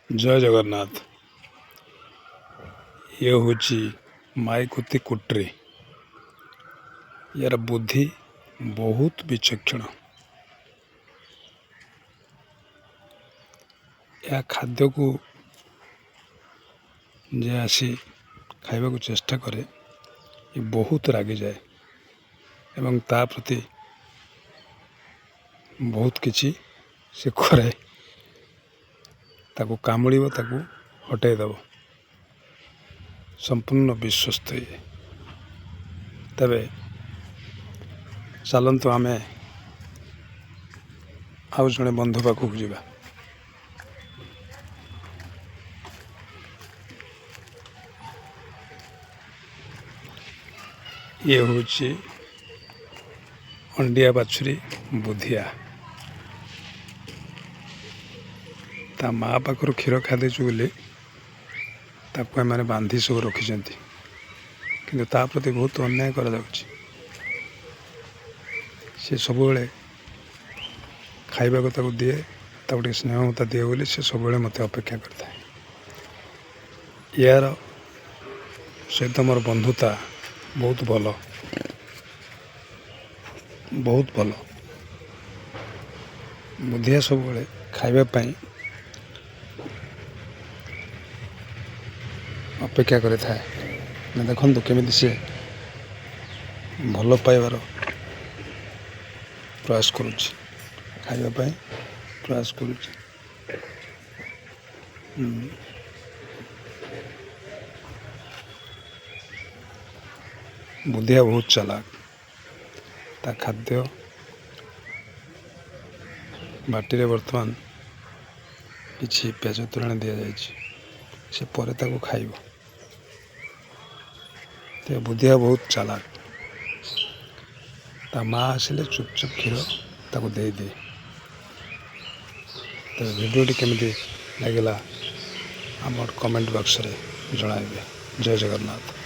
जय जगन्नाथ। ये हूँ माईकुती कुट्री। यार बुद्धि बहुत विचक्षण। या खाद्य को जे आसी खाइबा को चेष्टा करे ये बहुत रागी जाए एवं ता प्रति बहुत किछि से करे ताको कामुड़िब ताको हटाई देव संपूर्ण विश्वस्त हुए। तबे चलतु आमे आउ जड़े बंधु पाखक जावा। ये हूँ अंडिया बाछुरी बुधिया। ता माँ पाखर क्षीर खादेचु बोली ताको मैंने बांधी सब रखिंट कि प्रति बहुत अन्याय करा जाउछि। से सब खाइबा को ताको दिए ताको स्नेहमता दिए बोली से सब मत अपेक्षा करता है। यार सहित मोर बंधुता बहुत भल बहुत भल। बुधिया सब खाइबापी अपेक्षा करे थाए। देखु केमी सी भल पाइबार प्रयास करुच्ची खाइबापी प्रयास करुच्ची। बुधिया बहुत चालाक। ता खाद्य बाटी बर्तमान किसी पेज तोराणी दि जाइए से परे ताको खाइब। तो बुधिया बहुत चालाक। ता माँ आसिले चुपचाप क्षीर ताको दे दिए। तो भिडियोटी केमिति लगिला आम कमेंट बॉक्स रे जणाइबे। जय जगन्नाथ।